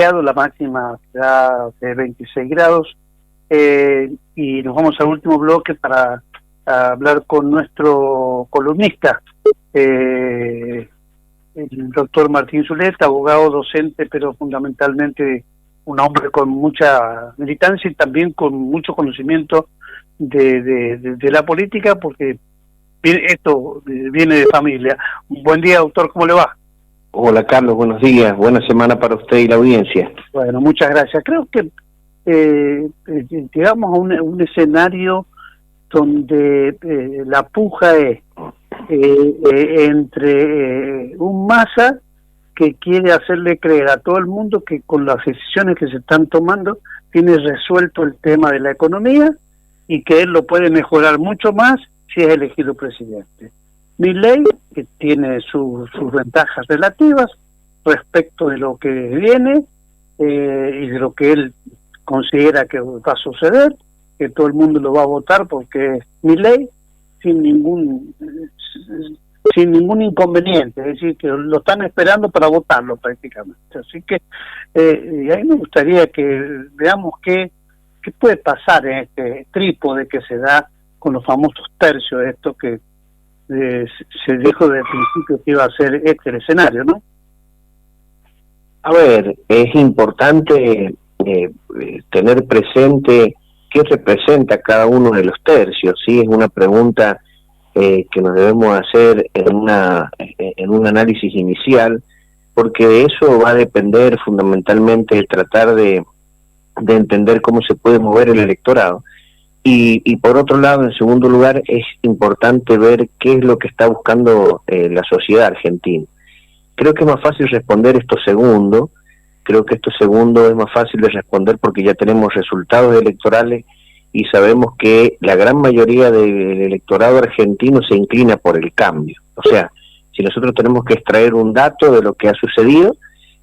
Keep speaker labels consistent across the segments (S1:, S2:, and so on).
S1: la máxima será de 26 grados, y nos vamos al último bloque para hablar con nuestro columnista, el doctor Martín Zuleta, abogado, docente, pero fundamentalmente un hombre con mucha militancia y también con mucho conocimiento de la política, porque esto viene de familia. Buen día, doctor, ¿cómo le va?
S2: Hola Carlos, buenos días, buena semana para usted y la audiencia.
S1: Bueno, muchas gracias. Creo que llegamos a un escenario donde la puja es entre un Massa que quiere hacerle creer a todo el mundo que con las decisiones que se están tomando tiene resuelto el tema de la economía y que él lo puede mejorar mucho más si es elegido presidente. Milei, que tiene sus ventajas relativas respecto de lo que viene y de lo que él considera que va a suceder, que todo el mundo lo va a votar porque es Milei sin ningún inconveniente, es decir, que lo están esperando para votarlo prácticamente. Así que a mí me gustaría que veamos qué puede pasar en este trípode que se da con los famosos tercios, esto que se dijo desde el principio que iba a ser el escenario, ¿no?
S2: A ver, es importante tener presente qué representa cada uno de los tercios, ¿sí? Es una pregunta que nos debemos hacer en un análisis inicial, porque de eso va a depender fundamentalmente tratar de entender cómo se puede mover el electorado. Y por otro lado, en segundo lugar, es importante ver qué es lo que está buscando la sociedad argentina. Creo que es más fácil responder esto segundo, es más fácil de responder porque ya tenemos resultados electorales y sabemos que la gran mayoría del electorado argentino se inclina por el cambio. O sea, si nosotros tenemos que extraer un dato de lo que ha sucedido,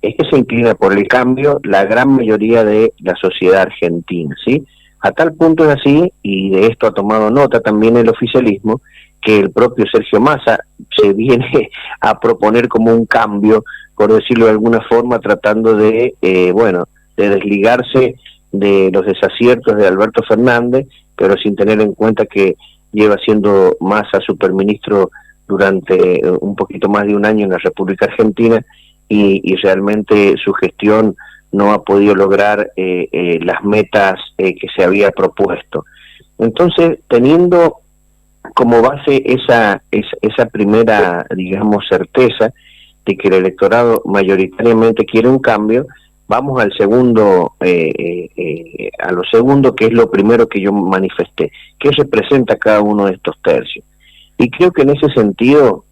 S2: es que se inclina por el cambio la gran mayoría de la sociedad argentina, ¿sí? A tal punto es así, y de esto ha tomado nota también el oficialismo, que el propio Sergio Massa se viene a proponer como un cambio, por decirlo de alguna forma, tratando de desligarse de los desaciertos de Alberto Fernández, pero sin tener en cuenta que lleva siendo Massa superministro durante un poquito más de un año en la República Argentina, y realmente su gestión no ha podido lograr las metas que se había propuesto. Entonces, teniendo como base esa primera, digamos, certeza de que el electorado mayoritariamente quiere un cambio, vamos al segundo, a lo segundo, que es lo primero que yo manifesté. ¿Qué representa cada uno de estos tercios? Y creo que en ese sentido,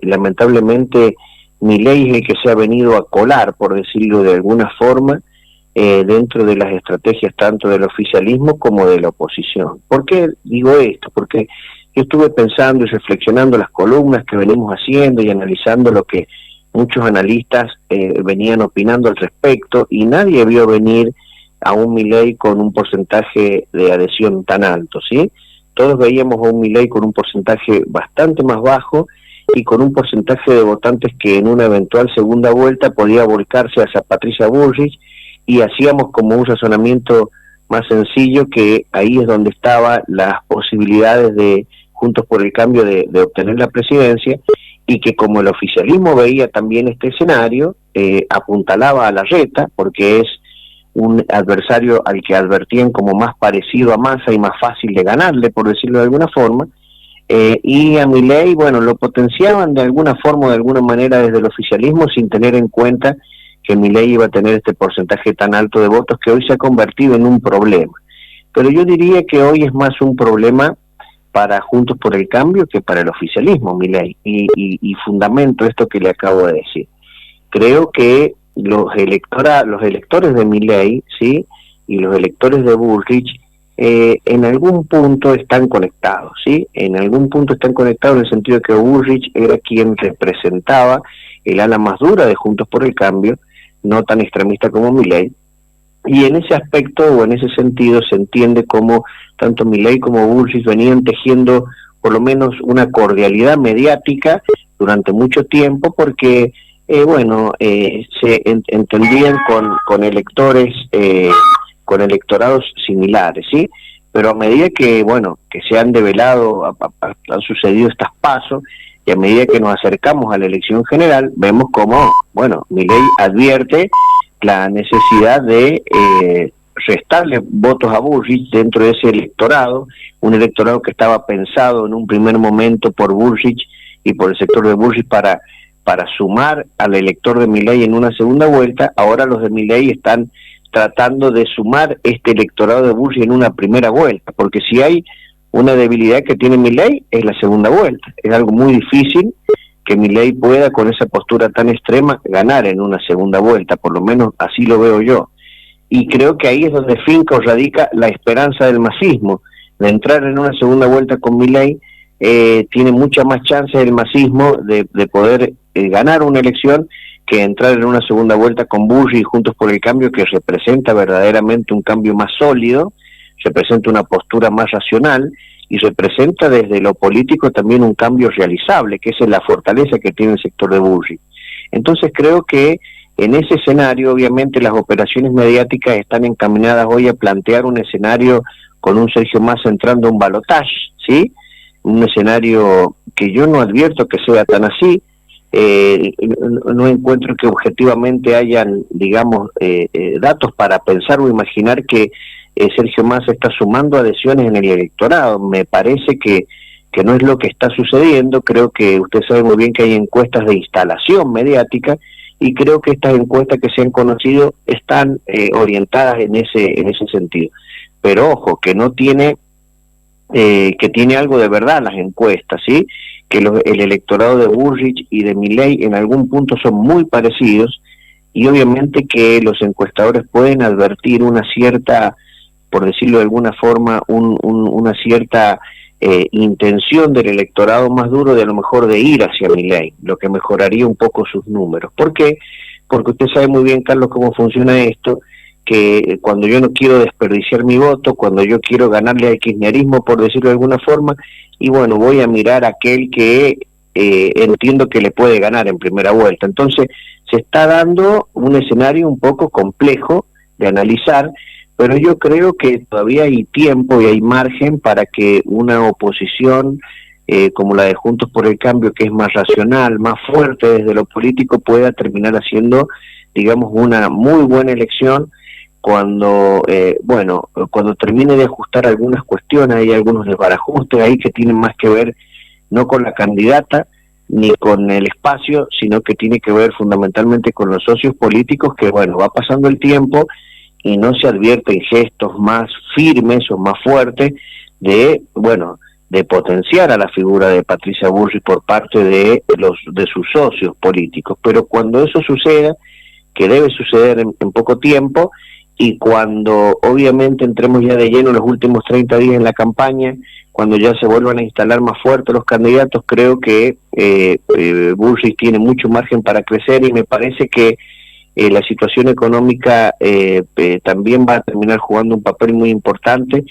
S2: lamentablemente, Milei es el que se ha venido a colar, por decirlo de alguna forma, dentro de las estrategias tanto del oficialismo como de la oposición. ¿Por qué digo esto? Porque yo estuve pensando y reflexionando las columnas que venimos haciendo y analizando lo que muchos analistas venían opinando al respecto, y nadie vio venir a un Milei con un porcentaje de adhesión tan alto, ¿sí? Todos veíamos a un Milei con un porcentaje bastante más bajo y con un porcentaje de votantes que en una eventual segunda vuelta podía volcarse hacia Patricia Bullrich, y hacíamos como un razonamiento más sencillo que ahí es donde estaban las posibilidades de Juntos por el Cambio de obtener la presidencia, y que como el oficialismo veía también este escenario, apuntalaba a Larreta, porque es un adversario al que advertían como más parecido a Massa y más fácil de ganarle, por decirlo de alguna forma, y a Milei, bueno, lo potenciaban de alguna forma o de alguna manera desde el oficialismo, sin tener en cuenta que Milei iba a tener este porcentaje tan alto de votos que hoy se ha convertido en un problema. Pero yo diría que hoy es más un problema para Juntos por el Cambio que para el oficialismo, Milei, y fundamento esto que le acabo de decir. Creo que los electores de Milei, ¿sí?, y los electores de Bullrich, en algún punto están conectados, ¿sí? En algún punto están conectados en el sentido de que Bullrich era quien representaba el ala más dura de Juntos por el Cambio, no tan extremista como Milei, y en ese aspecto o en ese sentido se entiende como tanto Milei como Bullrich venían tejiendo por lo menos una cordialidad mediática durante mucho tiempo, porque se entendían con electores, con electorados similares, ¿sí? Pero a medida que, que se han develado, han sucedido estas pasos, y a medida que nos acercamos a la elección general, vemos cómo, Milei advierte la necesidad de restarle votos a Bullrich dentro de ese electorado, un electorado que estaba pensado en un primer momento por Bullrich y por el sector de Bullrich para sumar al elector de Milei en una segunda vuelta. Ahora los de Milei están tratando de sumar este electorado de Bullrich en una primera vuelta, porque si hay una debilidad que tiene Milei es la segunda vuelta. Es algo muy difícil que Milei pueda, con esa postura tan extrema, ganar en una segunda vuelta, por lo menos así lo veo yo. Y creo que ahí es donde finca o radica la esperanza del masismo, de entrar en una segunda vuelta con Milei. Tiene mucha más chance el masismo de poder ganar una elección que entrar en una segunda vuelta con Bullrich y Juntos por el Cambio, que representa verdaderamente un cambio más sólido, representa una postura más racional y representa desde lo político también un cambio realizable, que es la fortaleza que tiene el sector de Bullrich. Entonces creo que en ese escenario, obviamente, las operaciones mediáticas están encaminadas hoy a plantear un escenario con un Sergio Massa entrando a un balotaje, ¿sí? Un escenario que yo no advierto que sea tan así. No encuentro que objetivamente hayan, digamos, datos para pensar o imaginar que Sergio Massa está sumando adhesiones en el electorado. Me parece que no es lo que está sucediendo. Creo que usted sabe muy bien que hay encuestas de instalación mediática, y creo que estas encuestas que se han conocido están orientadas en ese sentido. Pero ojo, que no tiene que tiene algo de verdad las encuestas, ¿sí? Que el electorado de Bullrich y de Milei en algún punto son muy parecidos, y obviamente que los encuestadores pueden advertir una cierta, por decirlo de alguna forma, una cierta intención del electorado más duro de a lo mejor de ir hacia Milei, lo que mejoraría un poco sus números. ¿Por qué? Porque usted sabe muy bien, Carlos, cómo funciona esto, que cuando yo no quiero desperdiciar mi voto, cuando yo quiero ganarle al kirchnerismo, por decirlo de alguna forma, y voy a mirar a aquel que entiendo que le puede ganar en primera vuelta. Entonces se está dando un escenario un poco complejo de analizar, pero yo creo que todavía hay tiempo y hay margen para que una oposición como la de Juntos por el Cambio, que es más racional, más fuerte desde lo político, pueda terminar haciendo, digamos, una muy buena elección cuando termine de ajustar algunas cuestiones. Hay algunos desbarajustes ahí que tienen más que ver no con la candidata ni con el espacio, sino que tiene que ver fundamentalmente con los socios políticos, que va pasando el tiempo y no se advierten gestos más firmes o más fuertes de potenciar a la figura de Patricia Bullrich por parte de sus socios políticos. Pero cuando eso suceda, que debe suceder en poco tiempo, y cuando obviamente entremos ya de lleno los últimos 30 días en la campaña, cuando ya se vuelvan a instalar más fuertes los candidatos, creo que Bullrich tiene mucho margen para crecer, y me parece que la situación económica también va a terminar jugando un papel muy importante,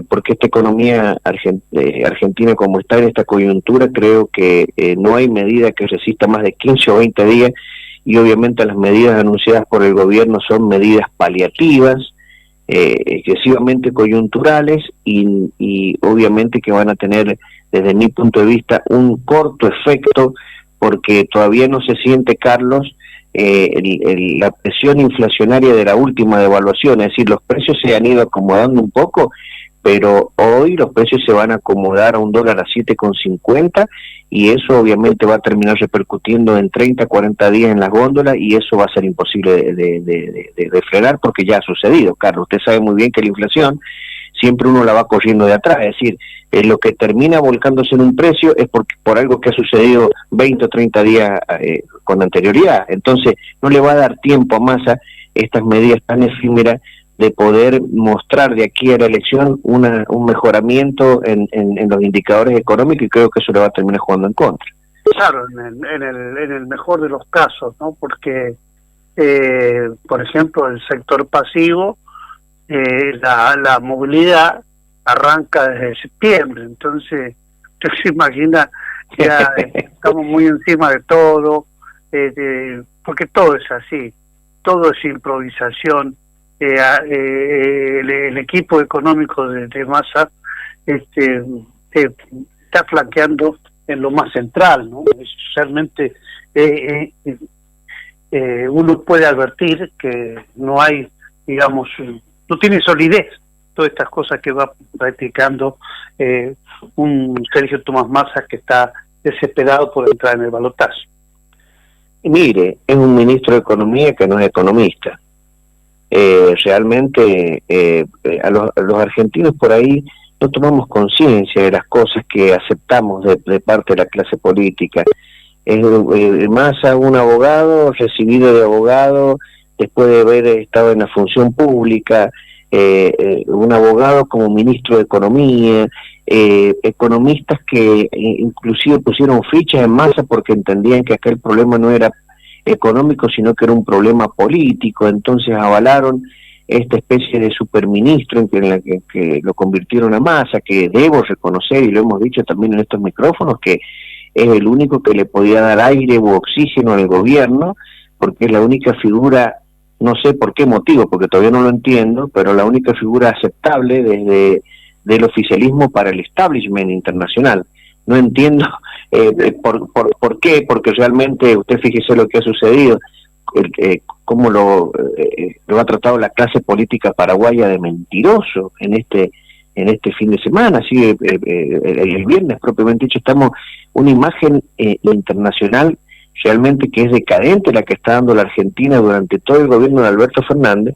S2: porque esta economía argentina, como está en esta coyuntura, creo que no hay medida que resista más de 15 o 20 días, y obviamente las medidas anunciadas por el gobierno son medidas paliativas, excesivamente coyunturales, y obviamente que van a tener, desde mi punto de vista, un corto efecto, porque todavía no se siente, Carlos, la presión inflacionaria de la última devaluación. Es decir, los precios se han ido acomodando un poco, pero hoy los precios se van a acomodar a $1 a 7,50, y eso obviamente va a terminar repercutiendo en 30, 40 días en las góndolas, y eso va a ser imposible de frenar, porque ya ha sucedido, Carlos. Usted sabe muy bien que la inflación siempre uno la va corriendo de atrás. Es decir, lo que termina volcándose en un precio es por algo que ha sucedido 20 o 30 días con anterioridad. Entonces no le va a dar tiempo a Massa estas medidas tan efímeras de poder mostrar de aquí a la elección un mejoramiento en los indicadores económicos, y creo que eso le va a terminar jugando en contra.
S1: Claro, en el mejor de los casos, ¿no? Porque, por ejemplo, el sector pasivo, la movilidad arranca desde septiembre, entonces usted se imagina, ya estamos muy encima de todo, porque todo es así, todo es improvisación. El equipo económico de Massa está flanqueando en lo más central, ¿no? Realmente uno puede advertir que no hay, digamos, no tiene solidez todas estas cosas que va practicando un Sergio Tomás Massa, que está desesperado por entrar en el balotaje.
S2: Mire, es un ministro de Economía que no es economista. Realmente a los argentinos por ahí no tomamos conciencia de las cosas que aceptamos de parte de la clase política. Massa, un abogado recibido de abogado después de haber estado en la función pública, un abogado como ministro de Economía, economistas que inclusive pusieron fichas en Massa porque entendían que aquel problema no era económico, sino que era un problema político. Entonces avalaron esta especie de superministro en la que lo convirtieron a Massa, que debo reconocer, y lo hemos dicho también en estos micrófonos, que es el único que le podía dar aire u oxígeno al gobierno, porque es la única figura, no sé por qué motivo, porque todavía no lo entiendo, pero la única figura aceptable desde del oficialismo para el establishment internacional. No entiendo por qué, porque realmente usted fíjese lo que ha sucedido, cómo lo ha tratado la clase política paraguaya de mentiroso en este fin de semana. Así el viernes propiamente dicho, estamos una imagen internacional realmente que es decadente la que está dando la Argentina durante todo el gobierno de Alberto Fernández.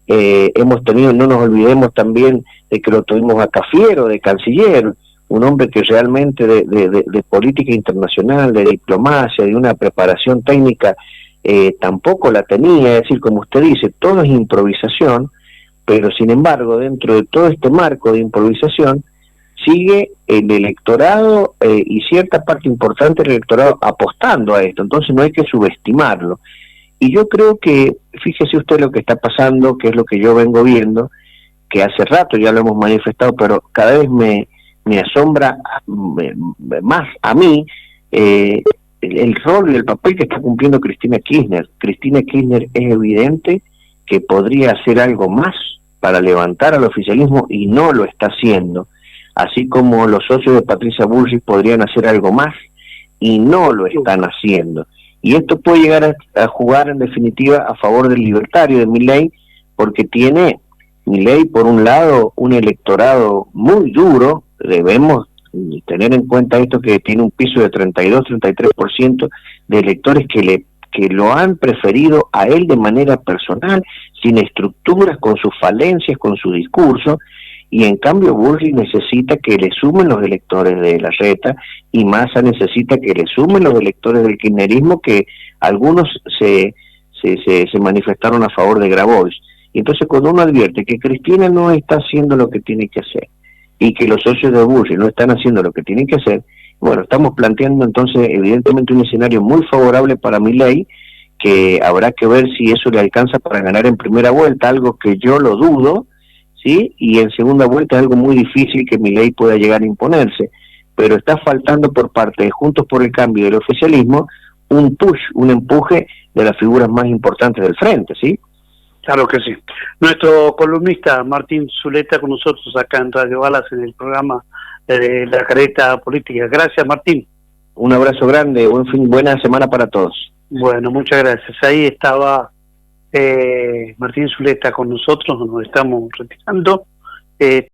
S2: Hemos tenido, no nos olvidemos también de que lo tuvimos a Cafiero de canciller, un hombre que realmente de política internacional, de diplomacia, de una preparación técnica, tampoco la tenía. Es decir, como usted dice, todo es improvisación, pero sin embargo, dentro de todo este marco de improvisación, sigue el electorado y cierta parte importante del electorado apostando a esto. Entonces no hay que subestimarlo. Y yo creo que, fíjese usted lo que está pasando, que es lo que yo vengo viendo, que hace rato ya lo hemos manifestado, pero cada vez me asombra más a mí el rol y el papel que está cumpliendo Cristina Kirchner. Cristina Kirchner es evidente que podría hacer algo más para levantar al oficialismo y no lo está haciendo, así como los socios de Patricia Bullrich podrían hacer algo más y no lo están haciendo. Y esto puede llegar a jugar en definitiva a favor del libertario de Milei, porque tiene Milei por un lado un electorado muy duro. Debemos tener en cuenta esto, que tiene un piso de 32-33% de electores que lo han preferido a él de manera personal, sin estructuras, con sus falencias, con su discurso. Y en cambio Bullrich necesita que le sumen los electores de Larreta, y Massa necesita que le sumen los electores del kirchnerismo, que algunos se manifestaron a favor de Grabois. Y entonces cuando uno advierte que Cristina no está haciendo lo que tiene que hacer, y que los socios de Bullrich no están haciendo lo que tienen que hacer, bueno, estamos planteando entonces evidentemente un escenario muy favorable para Milei, que habrá que ver si eso le alcanza para ganar en primera vuelta, algo que yo lo dudo, ¿sí? Y en segunda vuelta es algo muy difícil que Milei pueda llegar a imponerse, pero está faltando por parte de Juntos por el Cambio y del oficialismo un push, un empuje de las figuras más importantes del frente, ¿sí?
S1: Claro que sí. Nuestro columnista Martín Zuleta con nosotros acá en Radio Balas en el programa de La Careta Política. Gracias, Martín.
S2: Un abrazo grande, buena semana para todos.
S1: Bueno, muchas gracias. Ahí estaba Martín Zuleta con nosotros, nos estamos retirando.